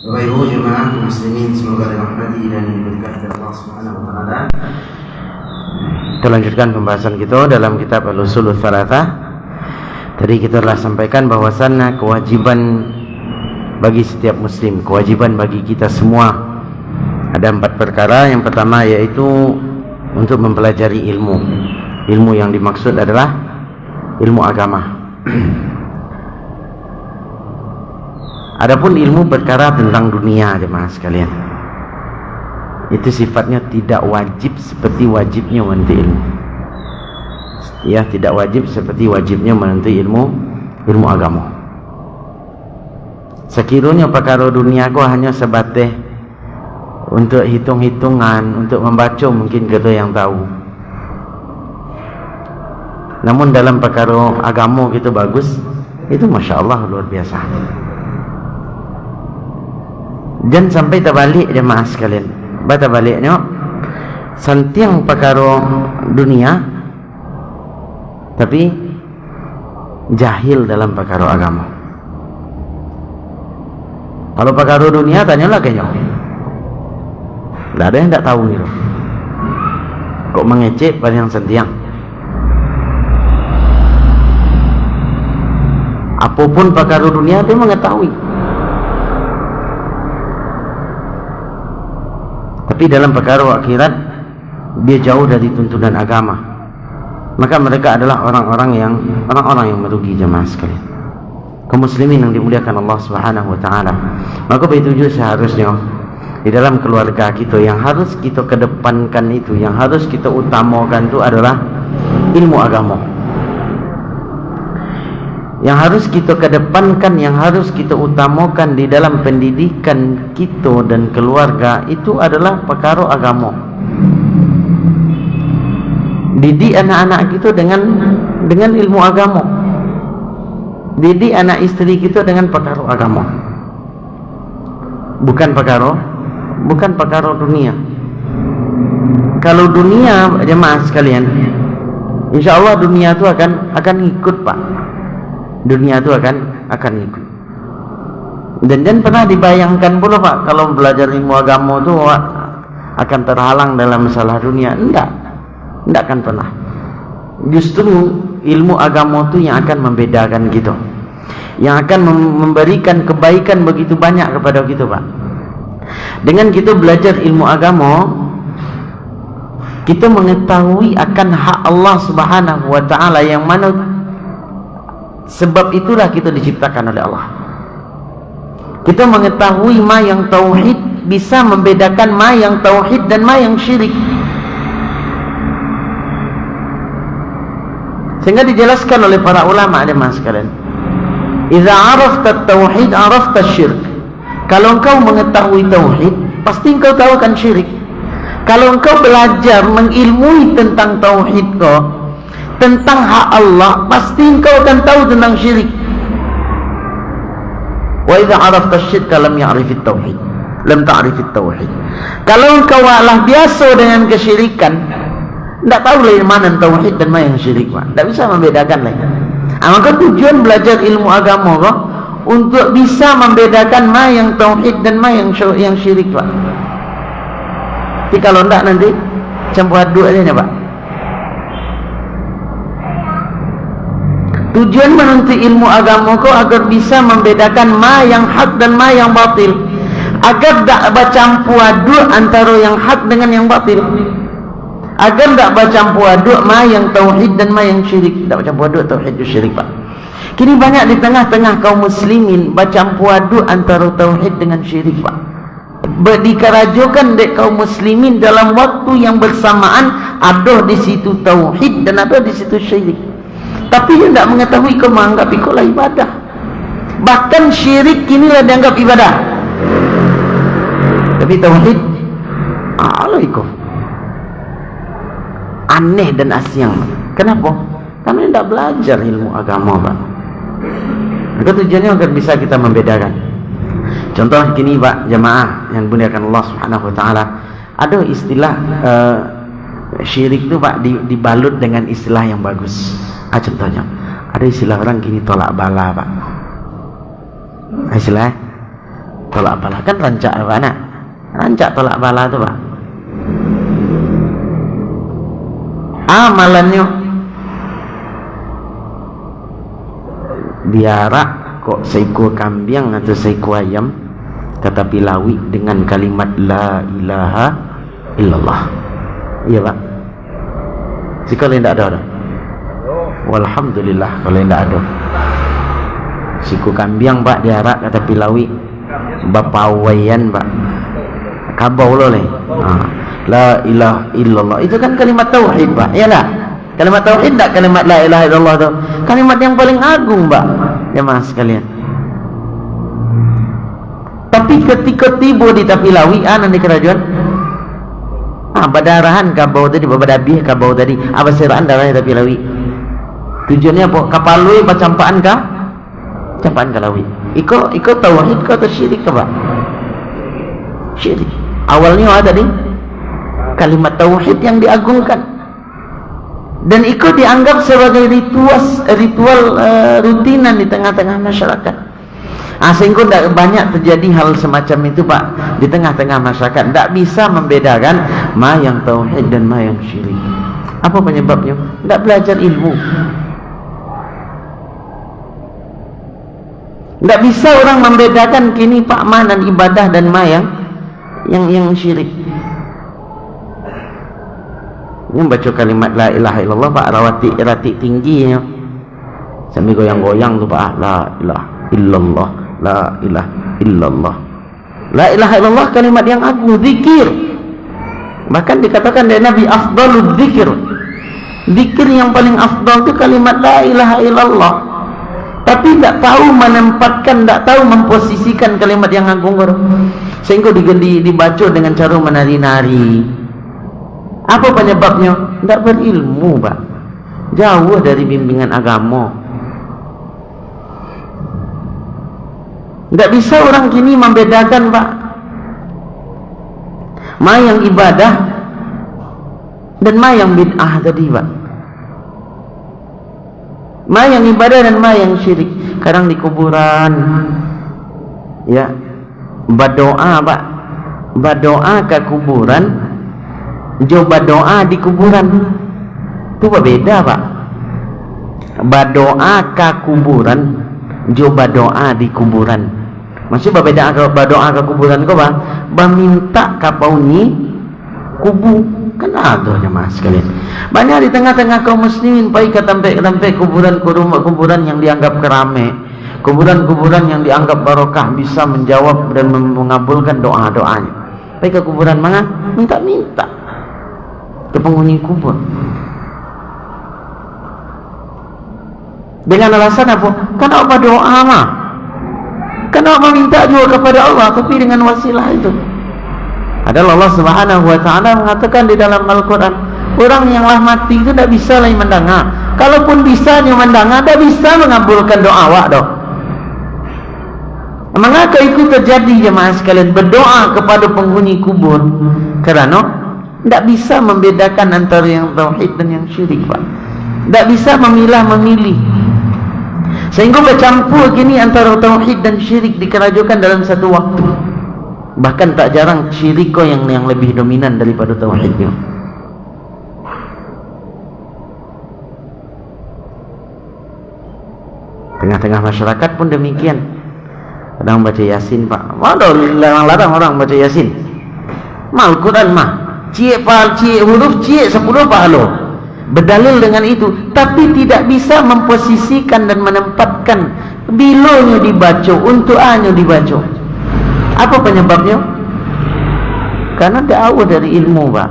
Bapak Ibu jemaah muslimin semoga dirahmati dan diberkati Allah Subhanahu wa taala. Kita lanjutkan pembahasan kita dalam kitab Al-Ushul Tsalatsah. Tadi kita telah sampaikan bahwasannya kewajiban bagi setiap muslim, kewajiban bagi kita semua ada 4 perkara. Yang pertama yaitu untuk mempelajari ilmu. Ilmu yang dimaksud adalah ilmu agama. Adapun ilmu perkara tentang dunia, jemaah sekalian, itu sifatnya tidak wajib seperti wajibnya menuntut ilmu. Ya, tidak wajib seperti wajibnya menuntut ilmu agama. Sekiranya perkara dunia kau hanya sebatas untuk hitung-hitungan, untuk membaca, mungkin kita yang tahu. Namun dalam perkara agama kita bagus, itu masya Allah luar biasa. Jangan sampai terbalik jemaah sekalian. Bata baliknya santiang perkara dunia tapi jahil dalam perkara agama. Kalau perkara dunia tanyalah kayaknya. Tidak ada yang tak tahu gitu. Kok mengecek pada yang santiang. Apapun perkara dunia dia mengetahui. Tapi dalam perkara akhirat dia jauh dari tuntunan agama. Maka mereka adalah orang-orang yang merugi jemaah sekalian. Kaum muslimin yang dimuliakan Allah Subhanahu wa taala. Maka begitu juga seharusnya di dalam keluarga kita yang harus kita kedepankan itu, yang harus kita utamakan itu adalah ilmu agama. Yang harus kita kedepankan, yang harus kita utamakan di dalam pendidikan kita dan keluarga itu adalah perkara agama. Didik anak-anak kita dengan ilmu agama. Didik anak istri kita dengan perkara agama. Bukan perkara dunia. Kalau dunia jemaah sekalian, insya Allah dunia itu akan ikut, Pak. Dunia itu akan ikut. Dan jangan pernah dibayangkan pula, Pak, kalau belajar ilmu agama itu akan terhalang dalam masalah dunia. Enggak akan pernah. Justru ilmu agama itu yang akan membedakan kita, yang akan memberikan kebaikan begitu banyak kepada kita, Pak. Dengan kita belajar ilmu agama, kita mengetahui akan hak Allah Subhanahu wa taala, yang mana sebab itulah kita diciptakan oleh Allah. Kita mengetahui ma yang tauhid, bisa membedakan ma yang tauhid dan ma yang syirik. Sehingga dijelaskan oleh para ulama jemaah sekalian, idza arafta tauhid arafta syirk. Kalau engkau mengetahui tauhid, pasti engkau tahu akan syirik. Kalau engkau belajar mengilmui tentang tauhid kau, tentang hak Allah, pasti engkau akan tahu tentang syirik. Wa idza arafta syirka lam ya'rifit tauhid, lam ta'rifit tauhid. Kalau engkau malah biasa dengan kesyirikan, tidak tahu lah mana tauhid dan mana yang syirik, Pak. Tidak bisa membedakan lagi. Maka tujuan belajar ilmu agama kok untuk bisa membedakan mana yang tauhid dan mana yang syirik, Pak. Tapi kalau tidak nanti campur aduk aja, Pak. Tujuan menuntut ilmu agama kau agar bisa membedakan ma yang hak dan ma yang batil, agar tak bercampur aduk antara yang hak dengan yang batil, agar tak bercampur aduk ma yang tauhid dan ma yang syirik. Tak bercampur aduk tauhid dan syirik, Pak. Kini banyak di tengah-tengah kaum muslimin bercampur aduk antara tauhid dengan syirik, Pak. Dikerajokan dek kaum muslimin dalam waktu yang bersamaan, ada di situ tauhid dan ada di situ syirik. Tapi dia tidak mengetahui, kau menganggap itulah ibadah. Bahkan syirik kinilah dianggap ibadah. Tapi tauhid, alaikum, aneh dan asyang. Kenapa? Karena dia tidak belajar ilmu agama, Pak. Maka tujuannya agar bisa kita membedakan. Contoh gini, Pak, jemaah yang dimuliakan Allah Subhanahu wa taala, ada istilah syirik itu, Pak, dibalut dengan istilah yang bagus. Contohnya ada istilah orang gini, tolak bala, Pak. Istilah Tolak bala kan rancak apa nak? Rancak tolak bala tu pak. Amalannya diarak kok seekor kambing atau seekor ayam tetapi lawi dengan kalimat la ilaha illallah. Iya pak. Jika tidak ada, walhamdulillah kalau tidak ada. Siku kambing pak diarak kata pilawi bapawayan pak kabau lo le. La ilaha illallah itu kan kalimat tauhid pak, ya lah. Kalimat tauhid tak kalimat la ilaha illallah tu kalimat yang paling agung pak jemaah sekalian. Tapi ketika tiba di Tapilawi nanti kerajaan badarahan kabau tadi, badabih kabau tadi seraan darah Tapilawi. Tujuannya apa? Kapalui pacampaan kah? Campaan kalawi. Iko tauhid kau atau syirik ke pak? Syirik. Awalnya apa tadi? Kalimat tauhid yang diagungkan. Dan iko dianggap sebagai ritual rutinan di tengah-tengah masyarakat. Sehingga tidak banyak terjadi hal semacam itu pak di tengah-tengah masyarakat. Tidak bisa membedakan ma yang tauhid dan ma yang syirik. Apa penyebabnya? Tidak belajar ilmu. Tidak bisa orang membedakan kini pak ma dan ibadah dan ma yang syirik. Yang baca kalimat la ilaha illallah pak ratik tinggi ya. Sambil goyang-goyang tu pak la ilaha illallah, la ilaha illallah. La ilaha illallah kalimat yang agung, zikir. Bahkan dikatakan dari Nabi afdalul zikir. Zikir yang paling afdal itu kalimat la ilaha illallah. Tapi tidak tahu menempatkan, tidak tahu memposisikan kalimat yang agung sehingga dibaca dengan cara menari-nari. Apa penyebabnya? Tidak berilmu pak, jauh dari bimbingan agama. Tidak bisa orang kini membedakan pak ma yang ibadah dan ma yang bid'ah tadi pak. Ma yang ibadah dan ma yang syirik. Kadang di kuburan ya berdoa pak, berdoa ke kuburan, coba doa di kuburan itu berbeda pak. Berdoa ke kuburan, coba doa di kuburan. Masih berbeda berdoa ke kuburan kau pak. Meminta kapauni kubu. Kan ada jemaah sekalian. Banyak di tengah-tengah kaum muslimin pai ke tempat-tempat kuburan yang dianggap kerame, kuburan-kuburan yang dianggap barokah bisa menjawab dan mengabulkan doa-doanya. Pai ke kuburan mana? Minta-minta ke penghuni kubur. Dengan alasan apa? Karena apa doa mah? Karena meminta juga kepada Allah, tapi dengan wasilah itu. Adalah Allah Subhanahu wa taala mengatakan di dalam Al-Qur'an, orang yang lah mati itu tidak bisa lagi mendengar. Kalaupun bisa dia mendengar, tidak bisa mengabulkan doa awak doh. Mengapa itu terjadi jemaah sekalian? Berdoa kepada penghuni kubur kerana tidak bisa membedakan antara yang tauhid dan yang syirik pak. Tidak bisa memilah-memilih. Sehingga bercampur gini antara tauhid dan syirik dikerajukan dalam satu waktu. Bahkan tak jarang syirik yang lebih dominan daripada tauhidnya. Tengah-tengah masyarakat pun demikian. Kadang baca Yasin pak. Waduh, larang-larang orang baca Yasin. Mal Quran mah cie huruf cie 10 pahala. Berdalil dengan itu, tapi tidak bisa memposisikan dan menempatkan bilanya dibaca, untuk anya dibaca. Apa penyebabnya? Karena jauh dari ilmu pak.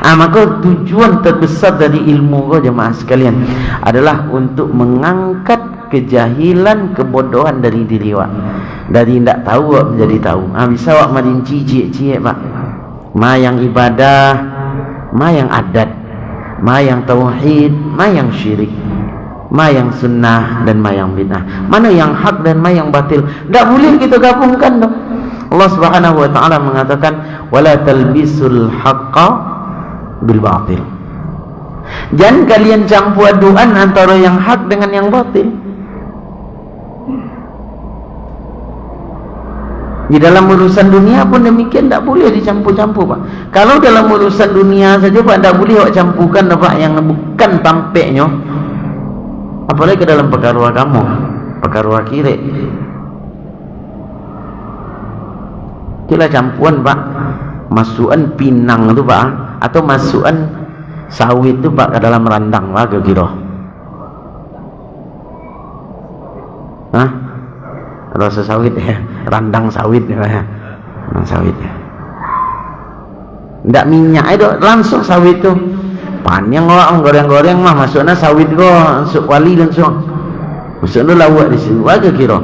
Maka tujuan terbesar dari ilmu kau jemaah sekalian adalah untuk mengangkat kejahilan, kebodohan dari diri awak. Dari tidak tahu awak menjadi tahu. Bisa awak merinci cie-cie pak. Ma yang ibadah, ma yang adat, ma yang tauhid, ma yang syirik, ma yang sunnah dan ma yang bid'ah. Mana yang hak dan ma yang batil. Tak boleh kita gabungkan dong. Allah Subhanahu wa taala mengatakan wala talbisul haqqa bil batil. Jangan kalian campur aduan antara yang hak dengan yang batil. Di dalam urusan dunia pun demikian, tak boleh dicampur-campur Pak. Kalau dalam urusan dunia saja Pak, tak boleh awak campurkan Pak yang bukan tampeknya, apalagi ke dalam perkara agama, perkara akhirat. Itulah campuran Pak, masukan pinang tu Pak, atau masukan sawit tu Pak ke dalam randang lah kira-kira. Hah? Kalau sawit ya, randang sawit ya, randang sawit ya. Ndak minyak itu langsung sawit tu. Pan yang orang goreng-goreng mah masuknya sawit go, masuk kuali langsung. Masuknya lawak di situ aja kira.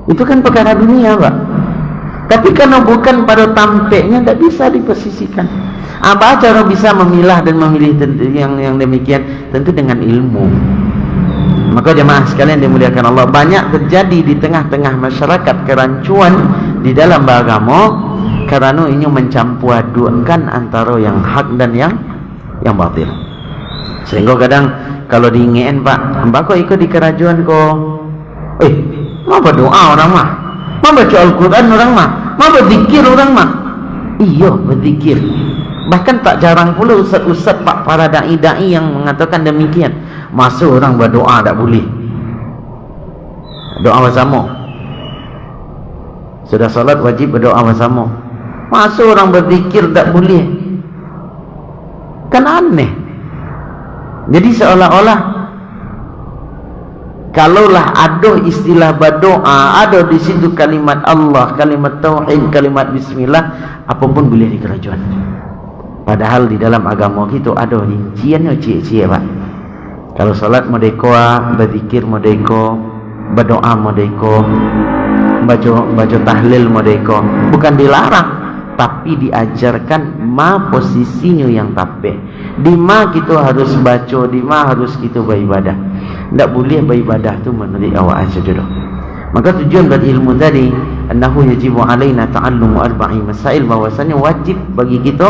Itu kan perkara dunia Pak. Tapi kalau bukan pada tampeknya, tak bisa diposisikan. Apa cara bisa memilah dan memilih yang demikian? Tentu dengan ilmu. Maka jemaah sekalian dimuliakan Allah, banyak terjadi di tengah-tengah masyarakat kerancuan di dalam beragama kerana ini mencampur adukan antara yang hak dan yang batil. Sehingga kadang kalau diingatkan Pak, hamba kau ikut di kerajaan kau, mau berdoa orang mah, mau baca Al-Quran orang mah, mau berzikir orang mah. Iya, berzikir. Bahkan tak jarang pula ustaz-ustaz Pak, para da'i-da'i yang mengatakan demikian. Masa orang berdoa tak boleh, doa bersama. Sudah salat wajib berdoa bersama, masa orang berzikir tak boleh? Kan aneh. Jadi seolah-olah kalaulah ada istilah berdoa, ada di situ kalimat Allah, kalimat tauhid, kalimat bismillah, apapun boleh di kerajaan. Padahal di dalam agama kita ada rinciannya, cie-cie Pak. Kalau salat merdeka, berzikir merdeka, berdoa merdeka, baca tahlil merdeka, bukan dilarang, tapi diajarkan ma posisinya yang tapeh, di ma kita harus baca, di ma harus kita beribadah. Tak boleh beribadah tu menurut awak aja dulu. Maka tujuan berilmu tadi, annahu yajibu alaina ta'allumu arba'i masail, bahwasanya wajib bagi kita,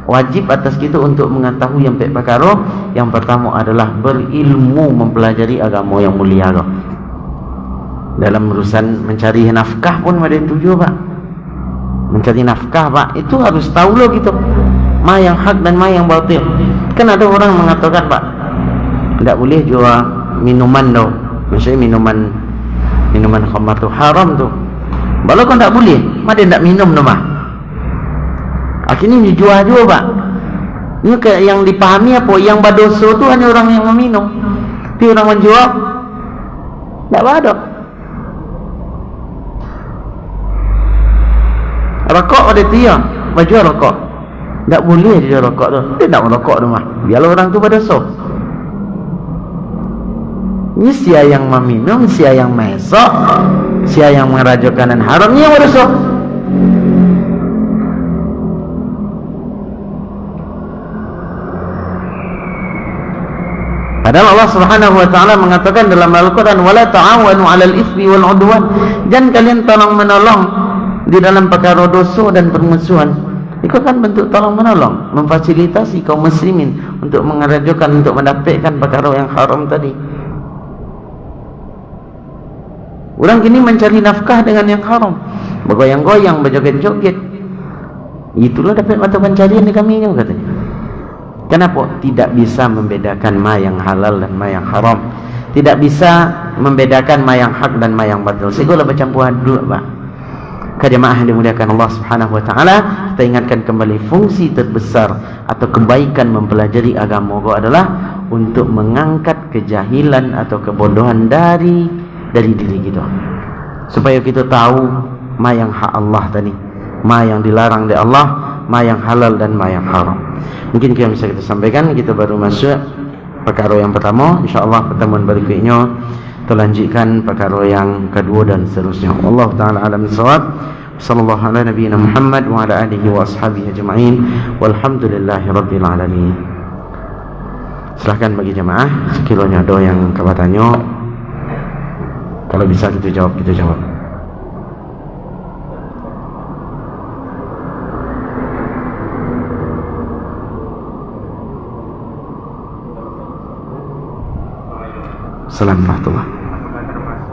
wajib atas kita untuk mengetahui yang perkara. Yang pertama adalah berilmu, mempelajari agama yang mulia. Dalam urusan mencari nafkah pun ada tujuh Pak. Mencari nafkah Pak, itu harus tahu loh gitu, ma yang hak dan ma yang batil. Kan ada orang mengatakan Pak, tidak boleh jual minuman doh, maksudnya minuman khamar tu haram tu. Kalau kau tak boleh, ma dia tak minum doh mah. Akhirnya dijual juga Pak. Ini kayak yang dipahami apa, yang berdosa tu hanya orang yang meminum, tapi orang menjual tak ada. Rokok ada dia, menjual rokok tak boleh dia rokok tu, dia tak merokok tu mah, biarlah orang tu berdosa. Ini sia yang meminum, sia yang mesok, sia yang merajakan dan haram, ni yang berdosa. Padahal Allah Subhanahu wa taala mengatakan dalam Al-Qur'an, wala ta'awanu 'alal itsmi wal 'udwan, jangan kalian tolong menolong di dalam perkara dosa dan permusuhan. Itu kan bentuk tolong menolong, memfasilitasi kaum muslimin untuk mengerajakan, untuk mendapatkan perkara yang haram tadi. Orang kini mencari nafkah dengan yang haram, bergoyang-goyang, berjoget-joget. Itulah dapat mata pencarian di kami ini katanya. Kenapa? Tidak bisa membedakan ma yang halal dan ma yang haram. Tidak bisa membedakan ma yang hak dan ma yang batil. Segala bercampuran dulu Pak. Jemaah yang dimuliakan Allah Subhanahu wa taala, kita ingatkan kembali fungsi terbesar atau kebaikan mempelajari agama adalah untuk mengangkat kejahilan atau kebodohan dari diri kita, supaya kita tahu ma yang hak Allah tadi, ma yang dilarang oleh Allah, ma yang halal dan ma yang haram. Mungkin yang bisa kita sampaikan. Kita baru masuk perkara yang pertama, insyaallah pertemuan berikutnya kita lanjutkan perkara yang kedua dan seterusnya. Allah taala alam bisawab. Sallallahu ala nabiyina Muhammad wa ala alihi wa ashabihi ajma'in. Walhamdulillahirabbil alamin. Silakan bagi jemaah sekiranya ada yang kabarnya, kalau bisa kita jawab, kita jawab. Assalamualaikum warahmatullahi wabarakatuh.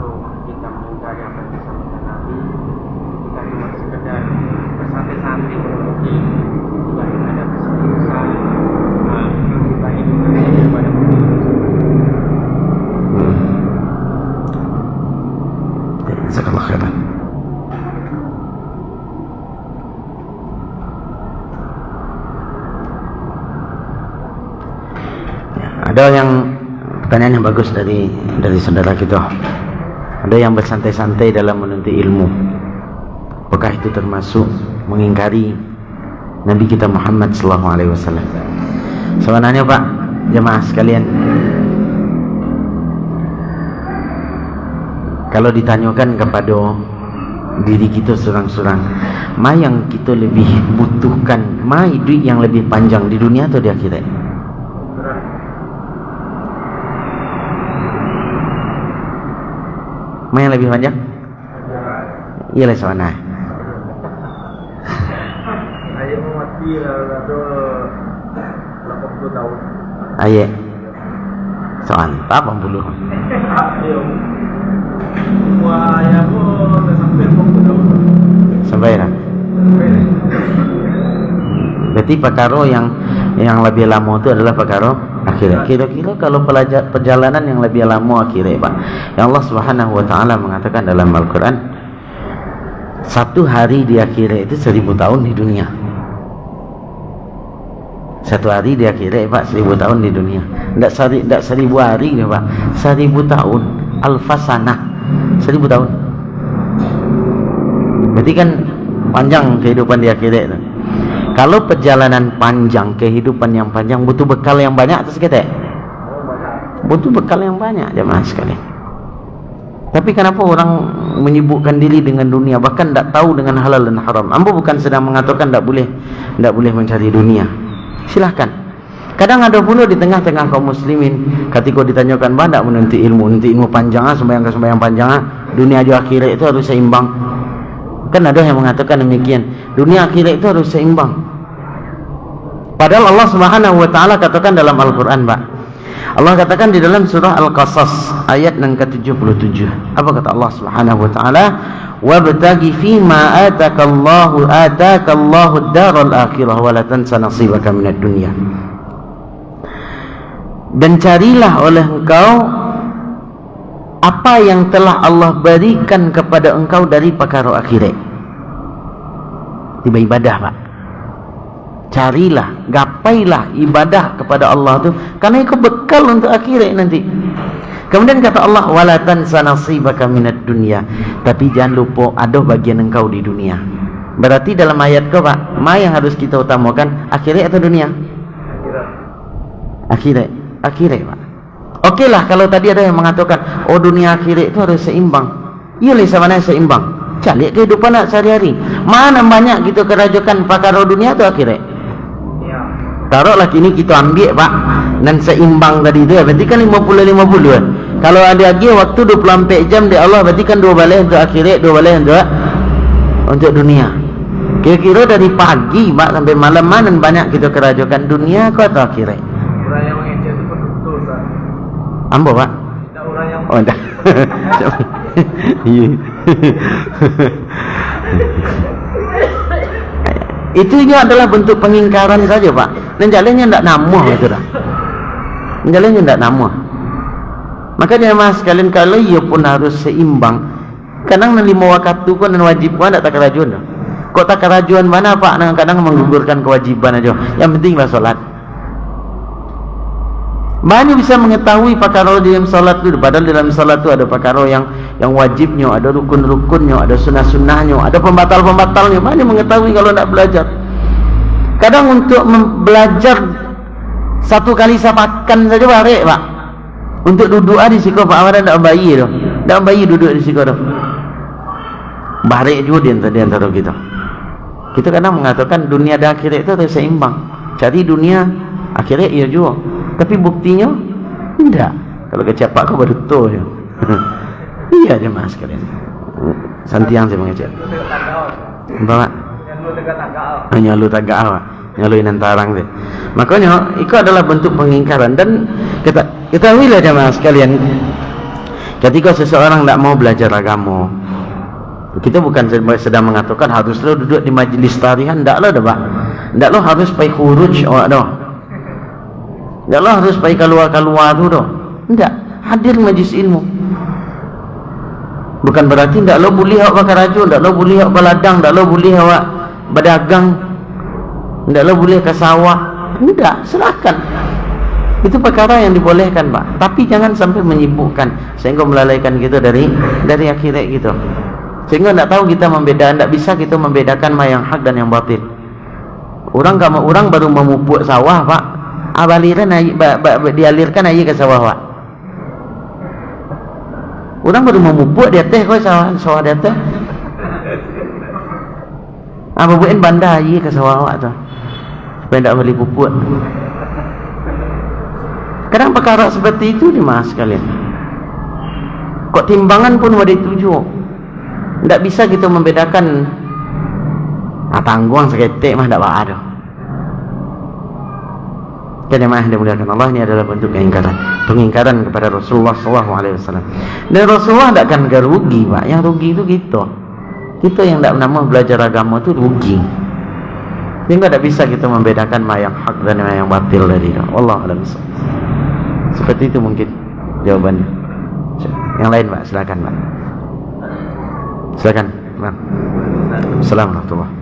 Jazakallah khairan. Ya, ada yang pertanyaan yang bagus dari saudara kita. Ada yang bersantai-santai dalam menuntut ilmu. Apakah itu termasuk mengingkari Nabi kita Muhammad sallallahu alaihi wasallam? Sebenarnya Pak, jemaah sekalian, kalau ditanyakan kepada diri kita seorang-seorang, mana yang kita lebih butuhkan, mana hidup yang lebih panjang di dunia atau di akhirat? Mana yang lebih panjang? Iyalah sana. Ayah mau mati lah atau 80 tahun. Ayah. Soal 80. Semua ayah pun dah sampai 40 tahun. Sampai dah. Berarti perkara yang lebih lama itu adalah perkara akhirat. Kira-kira kalau perjalanan yang lebih lama akhirat, Pak. Yang Allah Subhanahu wa taala mengatakan dalam Al-Qur'an, satu hari di akhirat itu 1000 tahun di dunia. Satu hari di akhirat, Pak, 1000 tahun di dunia. Tidak 1000 hari, Pak. 1000 tahun. Alfasanah. 1000 tahun. Berarti kan panjang kehidupan di akhirat itu. Kalau perjalanan panjang, kehidupan yang panjang, butuh bekal yang banyak atau sedikit? Butuh bekal yang banyak, jemaah sekalian. Tapi kenapa orang menyibukkan diri dengan dunia, bahkan tidak tahu dengan halal dan haram? Ambo bukan sedang mengatakan tidak boleh mencari dunia. Silahkan. Kadang ada pula di tengah-tengah kaum muslimin, ketika ditanyakan banyak menuntut ilmu panjang, sembahyang panjang, dunia di akhirat itu harus seimbang. Kan ada yang mengatakan demikian, dunia akhirat itu harus seimbang. Padahal Allah Subhanahu wa taala katakan dalam Al-Qur'an, Pak. Allah katakan di dalam surah Al-Qasas ayat yang ke-77. Apa kata Allah Subhanahu wa taala? Wabtaghi fima atakallahu ad-daral akhirah wa la tansa nasibaka minad dunya. Dan carilah oleh engkau apa yang telah Allah berikan kepada engkau dari perkara akhirat. Tiba ibadah, Pak. Carilah, gapailah ibadah kepada Allah tu, karena itu bekal untuk akhirat nanti. Kemudian kata Allah, wala tansa nasibaka minad dunya. Tapi jangan lupa ada bagian engkau di dunia. Berarti dalam ayat kau, Pak, mana yang harus kita utamakan, akhirat atau dunia? Akhirat. Akhirat, Pak. Okeylah kalau tadi ada yang mengatakan, oh dunia akhirat itu harus seimbang. Iyalah sebenarnya seimbang. Cari kehidupan nak sehari-hari. Mana banyak kita kerajakan perkara dunia atau akhirat? Taruhlah kini kita ambil, Pak, dan seimbang tadi itu, berarti kan 50-50. Kalau ada lagi waktu 24 jam di Allah, berarti kan 2 balik untuk akhirat, 2 balik untuk dunia. Kira-kira dari pagi, Pak, sampai malam, mana banyak kita kerajakan dunia atau akhirat? Orang yang mengejar itu betul, Pak. Ambo, Pak? Tak orang yang oh, dah. Itu juga adalah bentuk pengingkaran saja, Pak. Dan jalannya tidak namuh itu dah. Jalannya tidak namuh. Makanya mas sekalian, kalau ia pun harus seimbang. Kadang 5 waktu pun dan wajib pun tak kerajuan dah. Kok tak kerajuan mana, Pak? Kadang menggugurkan kewajiban aja. Yang pentinglah solat. Banyak bisa mengetahui perkara di dalam salat itu. Padahal dalam salat itu ada perkara yang wajibnya, ada rukun-rukunnya, ada sunnah-sunnahnya, ada pembatal-pembatalnya. Banyak mengetahui kalau tidak belajar. Kadang untuk belajar 1 kali sapakan saja barik, Pak. Untuk duduk di siku, Pak, ada tidak bayi tu. Tak bayi duduk di siku tu. Barik juga di antara kita. Kita kadang mengatakan dunia dan akhirat itu harus seimbang. Cari dunia, akhirat ia juga. Tapi buktinya tidak. Kalau kecapak kau baru tahu je. Iya je mas sekalian. Santiang saya mengecek. Bapak. Hanya lu tagak awak. Nyalu inantarang dia. Makanya itu adalah bentuk pengingkaran. Dan ketahuilah jemaah sekalian, ketika seseorang tidak mau belajar agama, kita bukan sedang mengatakan harus lo duduk di majlis tarihan. Tak lo dah, Pak. Tak lo harus pergi khuruj awak dah. Tak lo harus pergi keluar tu dah. Tidak. Hadir majlis ilmu. Bukan berarti ndak lo boleh awak bakar racun, ndak lo boleh awak baladang, ndak lo boleh awak berdagang, ndak lo boleh ke sawah. Ndak, silakan. Itu perkara yang dibolehkan, Pak. Tapi jangan sampai menyibukkan sehingga melalaikan kita dari akhirat gitu. Sehingga ndak tahu kita membedakan, ndak bisa kita membedakan mana yang hak dan yang batil. Orang baru memupuk sawah, Pak. Abaliran air, dialirkan air ke sawah, Pak. Orang baru memupuk di atas kau sawah di atas. Apa buat bandar air ke sawah awak tu supaya tak boleh pupuk. Kadang perkara seperti itu jemaah sekalian. Kok timbangan pun ada tujuh. Tak bisa kita membedakan tangguang seketik mah tak ada. Jemaah dimuliakan Allah, ini adalah bentuk pengingkaran kepada Rasulullah SAW. Dan Rasulullah tak akan rugi, Pak. Yang rugi itu kita yang tak pernah belajar agama itu rugi. Sehingga tak bisa kita membedakan mana yang hak dan mana yang batil dari itu. Wallahu a'lam bishawab. Seperti itu mungkin jawabannya. Yang lain, Pak, silakan, Pak. Silakan, Pak. Assalamualaikum warahmatullahi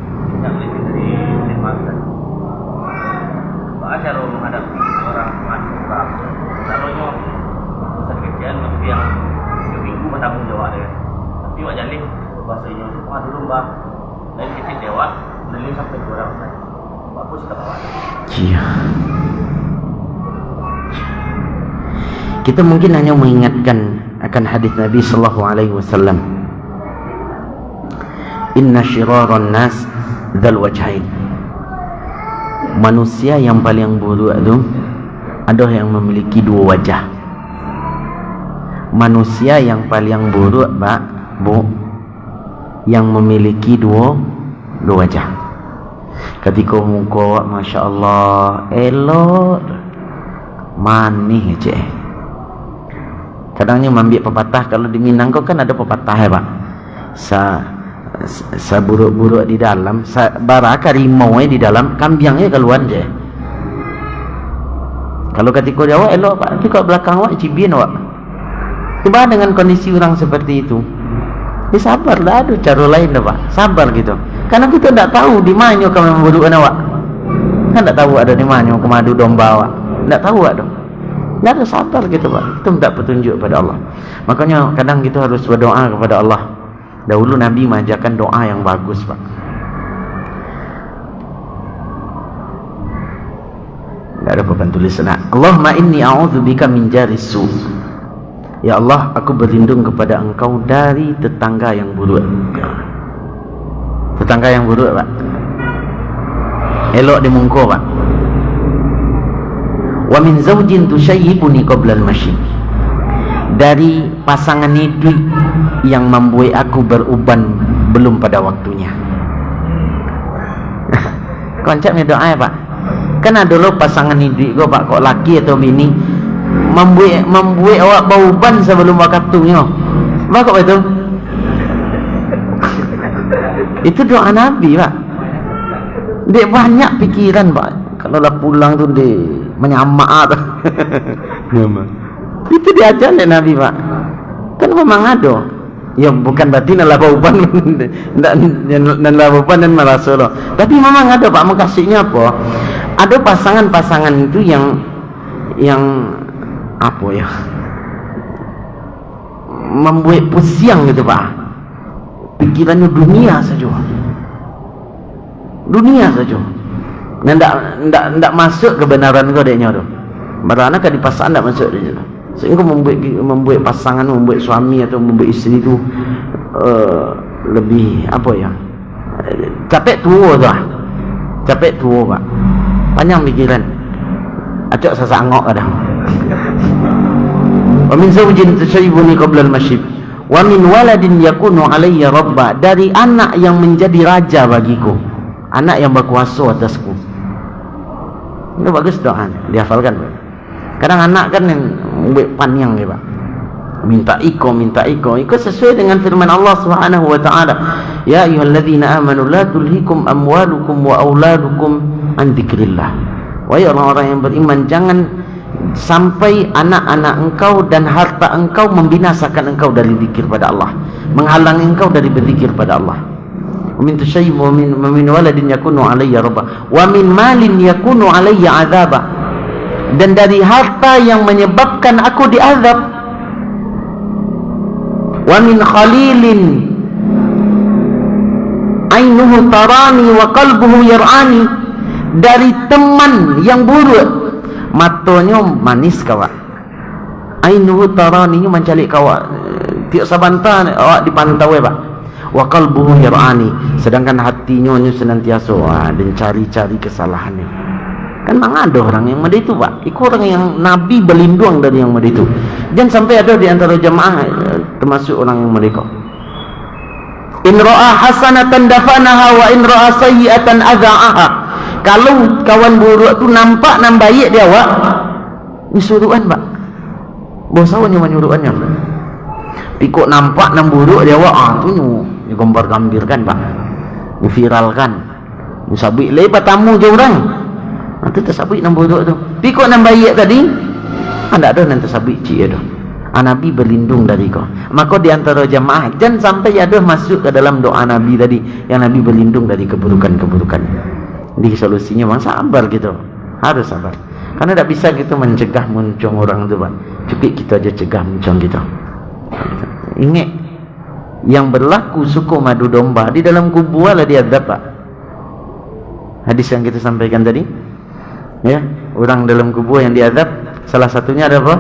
Cara menghadapi orang mahasiswa, misalnya usaha kerjaan mesti yang minggu bertanggung jawab dia. Tapi wak jalih bahasanya dulu mbak, lain kecil dewa, lalu sampai kurang saya. Aku sudah bawa. Iya. Kita mungkin hanya mengingatkan akan hadis Nabi sallallahu alaihi wasallam. Inna syiraran nas dzal wajhain. Manusia yang paling buruk itu ada yang memiliki dua wajah. Manusia yang paling buruk, Pak, Bu, yang memiliki dua wajah. Ketika muka, Masya Allah, elok, manis je. Kadangnya ambil pepatah, kalau di Minang kau kan ada pepatah ya, Pak. Seburuk-buruk di dalam, baraka rimau di dalam, kambingnya keluar je. Kalau ketika Jawa elok, Pak, tapi kalau belakang awak cibin awak. Tiba dengan kondisi orang seperti itu, sabar lah, ada cara lain dah, Pak. Sabar gitu. Karena kita tak tahu di mana kamu memburukan awak. Kan tak tahu ada di mana kemadu domba awak. Tak tahu ada. Tak ada, sabar gitu, Pak. Itu minta petunjuk pada Allah. Makanya kadang kita harus berdoa kepada Allah. Dahulu Nabi mengajarkan doa yang bagus, Pak. Tak ada papan tulis. Allahumma inni a'udzubika min jaris su'. Ya Allah, aku berlindung kepada Engkau dari tetangga yang buruk. Tetangga yang buruk, Pak. Elok di mungko, Pak. Wa min zawjin tushayyibuni qabla al-mashi. Dari pasangan hidup yang membuat aku beruban belum pada waktunya. Konsepnya doa ya, Pak. Kan ada lo pasangan hidup kau, Pak, kok laki atau bini membuat awak beruban sebelum waktunya. Apa itu? Itu doa Nabi, Pak. Dia banyak pikiran, Pak. Kalau dah pulang tu dia menyamak tu. Itu diajar oleh Nabi, Pak. Kan memang ada. Ya bukan berarti nak lakukan dan lakukan dan merasa loh. Tapi memang ada, Pak, makasihnya apa? Ada pasangan-pasangan itu yang apa ya? Membuat pusing gitu, Pak. Pikirannya dunia saja. Dunia saja. Dan tak masuk kebenaran kau deknya tu. Berana kan di pasangan tak masuk dia tu. Sehingga membuat pasangan, membuat suami atau membuat isteri itu lebih apa ya, capek tua tu lah. Capek tua, Pak. Panjang pikiran. Acak sasangok kadang. Wa min zawjin tashaybuni qabla al-mashib wa min waladin yakunu alayya rabba. Dari anak yang menjadi raja bagiku, anak yang berkuasa atasku. Itu bagus doa, dihafalkan, Pak. Kadang anak kan yang buat panjang ya, Pak. Minta iko sesuai dengan firman Allah Subhanahu wa taala. Ya ayyuhalladzina amanu la tulhikum amwalukum wa auladukum an dzikrillah. Wahai orang-orang yang beriman, jangan sampai anak-anak engkau dan harta engkau membinasakan engkau dari zikir pada Allah, menghalangi engkau dari berzikir pada Allah. Wa min syai'in wa min waladin yakunu alayya rabba wa min malin yakunu alayya azaba, dan dari harta yang menyebabkan aku diazab. Wa min khalilin ainuhu tarani wa qalbuhu yar'ani, dari teman yang buruk, matanya manis kawan, ainuhu tarani mencalik kawan, tiap sabanta awak dipantau pak, wa qalbuhu yar'ani, sedangkan hatinya senantiasa dan cari-cari kesalahannya. Kan memang ada orang yang model itu pak, itu orang yang Nabi berlindung dari yang model itu. Jangan sampai ada di antara jemaah termasuk orang yang model itu. In ra'a hasanatan dafanaha wa in ra'a sayyi'atan adza'aha. Kalau kawan buruk tu nampak nan baik dia awak, ni suruhan pak, bosawannya menyuruhannya. Pikuk nampak nan buruk dia awak, tu ni gambar-gambirkan pak, ni viralkan, ni sabik lepas tamu je orang. Itu tersabik nan buruk tu. Pikuk nan baik tadi, anda ada nan tersabik cik ada. Nabi berlindung dari kau. Maka di antara jamaah jangan sampai ada masuk ke dalam doa Nabi tadi, yang Nabi berlindung dari keburukan-keburukan. Di solusinya memang sabar gitu, harus sabar. Karena tidak bisa gitu mencegah muncung orang tu pak. Cukup kita aja cegah muncung gitu. Ingat, yang berlaku suku madu domba di dalam kubur lah dia azab pak. Hadis yang kita sampaikan tadi, ya, orang dalam kubur yang diazab salah satunya ada apa?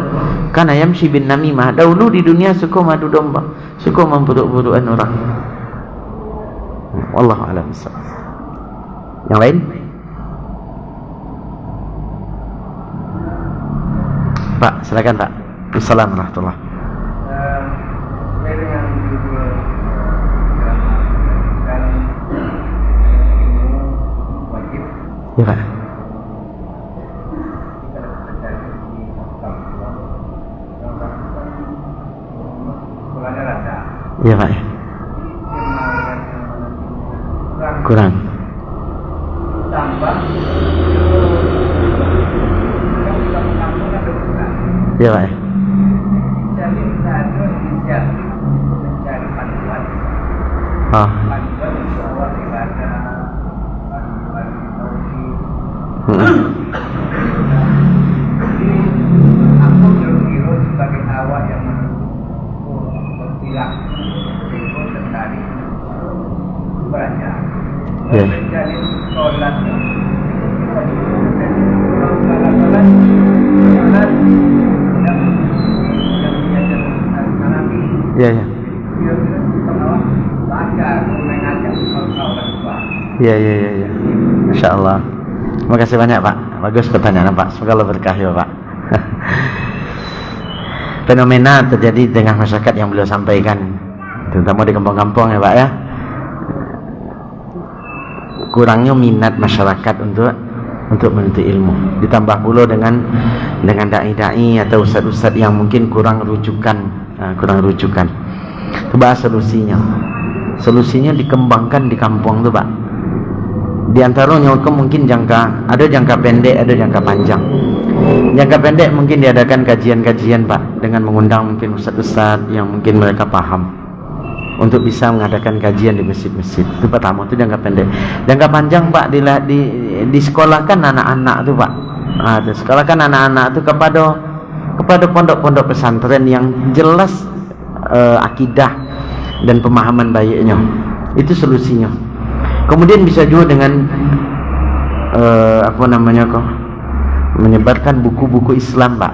Karena yamshi bin namimah, dahulu di dunia suka madu domba, suka memburuk-burukan orang. Wallahu a'lam bishawab. Yang lain? Pak, silakan Pak. Assalamualaikum warahmatullahi wabarakatuh. Ya Pak. Ya Pak. Kurang. Ya Pak. Oh. Ya. Ya, ya. Ya, ya, ya, ya. Masya Allah. Terima kasih banyak Pak. Bagus pertanyaan Pak. Semoga Allah berkah ya Pak. Fenomena terjadi dengan masyarakat yang beliau sampaikan, terutama di kampung-kampung ya Pak ya. Kurangnya minat masyarakat untuk menuntut ilmu, ditambah pula dengan dai-dai atau ustaz-ustaz yang mungkin kurang rujukan. Coba solusinya dikembangkan di kampung tu Pak. Di antaranya mungkin ada jangka pendek, ada jangka panjang. Jangka pendek mungkin diadakan kajian-kajian Pak, dengan mengundang mungkin ustaz-ustaz yang mungkin mereka paham, untuk bisa mengadakan kajian di masjid-masjid. Itu pertama, itu jangka pendek. Jangka panjang Pak, disekolahkan anak-anak itu Pak. Disekolahkan anak-anak itu kepada pondok-pondok pesantren yang jelas akidah dan pemahaman baiknya. Itu solusinya. Kemudian bisa juga dengan menyebarkan buku-buku Islam Pak.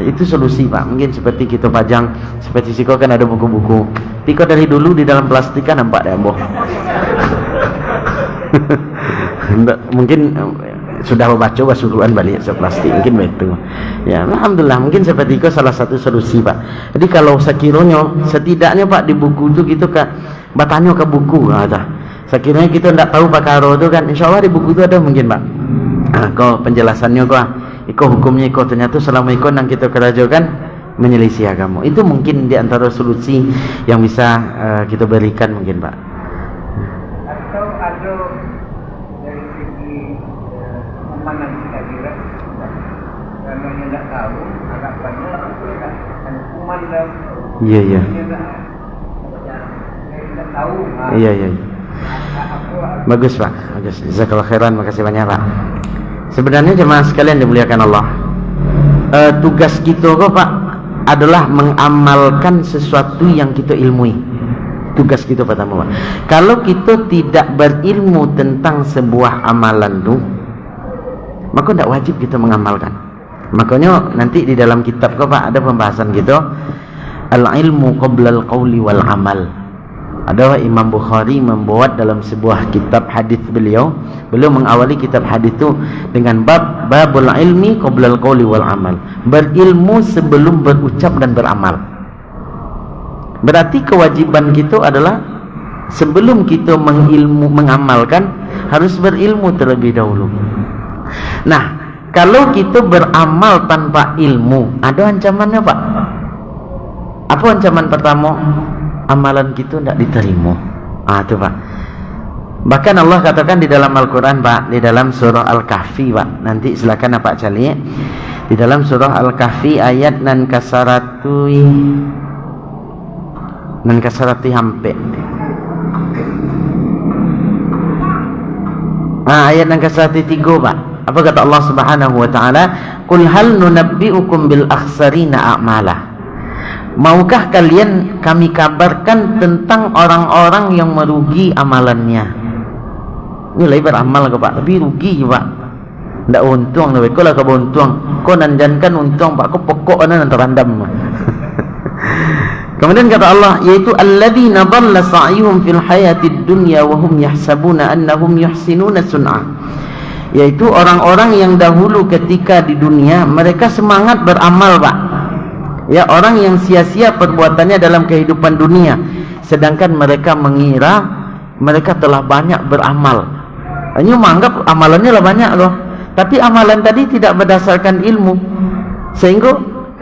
Itu solusi Pak. Mungkin seperti kita pajang, seperti Siko kan ada buku-buku. Tiko dari dulu di dalam plastik kan nampak deh boh. Mungkin sudah membaca basuruan balik se plastik, mungkin begitu. Ya, alhamdulillah, mungkin seperti itu salah satu solusi Pak. Jadi kalau sekiranya setidaknya Pak di buku itu gitu kan bertanya ke buku sekiranya kita tidak tahu perkara itu kan, insya Allah di buku itu ada mungkin Pak. Kau penjelasannya kau hukumnya kau ternyata selama ikut yang kita kerajakan menyelisih agama. Itu mungkin di antara solusi yang bisa kita berikan mungkin Pak. Atau ada dari segi memandang kita kira Karena dia tak tahu, harapannya ada hukuman dalam. Iya, iya. Dia tak tahu. Iya, iya. Bagus Pak, bagus. Jazakallahu khairan, makasih banyak Pak. Sebenarnya jemaah sekalian dimuliakan Allah, tugas kita kok Pak adalah mengamalkan sesuatu yang kita ilmui. Tugas kita pertama Pak. Kalau kita tidak berilmu tentang sebuah amalan tu, maka tidak wajib kita mengamalkan. Makanya nanti di dalam kitab kok Pak ada pembahasan gitu, al-ilmu qabla al-qawli wal amal. Ada Imam Bukhari membuat dalam sebuah kitab hadis beliau mengawali kitab hadis itu dengan babul ilmi qabla al-qawli wal amal. Berilmu sebelum berucap dan beramal. Berarti kewajiban kita adalah sebelum kita mengamalkan harus berilmu terlebih dahulu. Nah, kalau kita beramal tanpa ilmu, ada ancamannya Pak. Apa ancaman pertama? Amalan kita tidak diterima. Itu Pak. Bahkan Allah katakan di dalam Al-Quran Pak, di dalam surah Al-Kahfi Pak. Nanti silakan Pak cari. Di dalam surah Al-Kahfi ayat nan kasarati hampe. Ayat nan kasarati 3 Pak. Apa kata Allah Subhanahu wa taala? Qul hal nunabbiukum bil akhsarina a'malah. Maukah kalian kami kabarkan tentang orang-orang yang merugi amalannya? Ini beramal ke Pak, tapi rugi Pak. Tidak untung, kau lah kau untung. Kau nanjankan untung Pak, kau pokoknya nanti randam. Kemudian kata Allah, yaitu alladzina dhalla sa'yuhum fil hayatid dunya wa hum yahsabuna annahum yuhsinuna sun'a. Yaitu orang-orang yang dahulu ketika di dunia mereka semangat beramal Pak. Ya, orang yang sia-sia perbuatannya dalam kehidupan dunia, sedangkan mereka mengira mereka telah banyak beramal. Hanya menganggap amalannya lah banyak loh, tapi amalan tadi tidak berdasarkan ilmu, sehingga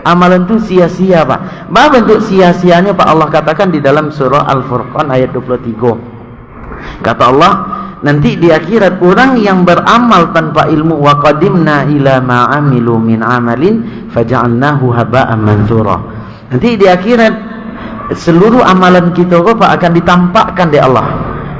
amalan itu sia-sia Pak. Apa bentuk sia-sianya Pak? Allah katakan di dalam surah Al-Furqan ayat 23. Kata Allah, nanti di akhirat orang yang beramal tanpa ilmu, wa qadimna ila ma amilu min amalin faja'alnahu haba'an manthura. Nanti di akhirat seluruh amalan kita Pak akan ditampakkan di Allah.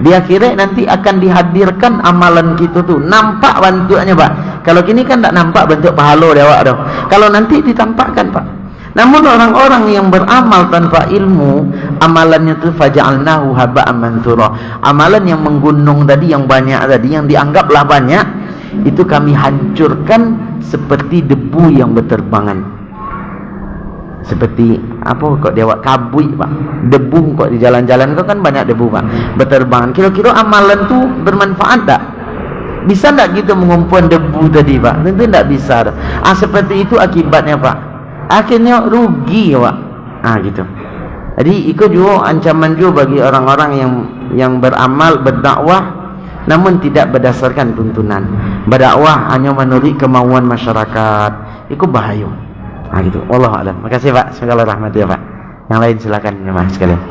Di akhirat nanti akan dihadirkan amalan kita tu, nampak bentuknya Pak. Kalau kini kan tak nampak bentuk pahala dia Pak dah. Kalau nanti ditampakkan Pak. Namun orang-orang yang beramal tanpa ilmu, amalannya itu faja'alnahu haba'an manthura. Amalan yang menggunung tadi, yang banyak tadi, yang dianggaplah banyak, itu kami hancurkan seperti debu yang berterbangan. Seperti apa kok dia buat kabui Pak. Debu kok di jalan-jalan kok kan banyak debu Pak, berterbangan. Kira-kira amalan tu bermanfaat tak? Bisa tak kita mengumpulkan debu tadi Pak? Tentu tak bisa. Seperti itu akibatnya Pak. Akhirnya rugi Pak. Gitu. Jadi itu juga ancaman juga bagi orang-orang yang beramal, berdakwah namun tidak berdasarkan tuntunan. Berdakwah hanya menurut kemauan masyarakat. Itu bahaya. Gitu. Wallahu a'lam. Makasih Pak. Semoga Allah rahmati ya Pak. Yang lain silakan jemaah sekalian.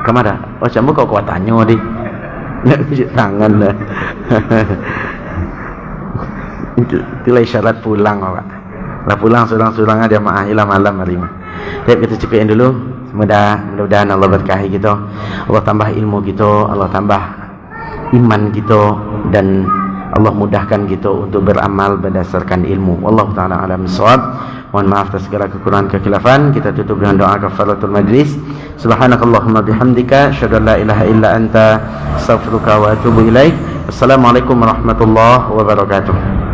Kemana? Oh, kamu kok kuatannya di nggak bisa tangan lah. Itulah isyarat pulang Pak. Lah pulang surang-surang ada ma'ahilah malam hari ini. Baik, kita cukupin dulu. Mudah-mudahan Allah berkahi kita, Allah tambah ilmu kita, Allah tambah iman kita, dan Allah mudahkan kita untuk beramal berdasarkan ilmu. Wallahu ta'ala alam bissawab. Mohon maaf atas segala kekurangan kekhilafan. Kita tutup dengan doa kafaratul majlis. Subhanakallahumma bihamdika asyhadu an la ilaha illa anta astaghfiruka wa atubu ilaik. Assalamualaikum warahmatullahi wabarakatuh.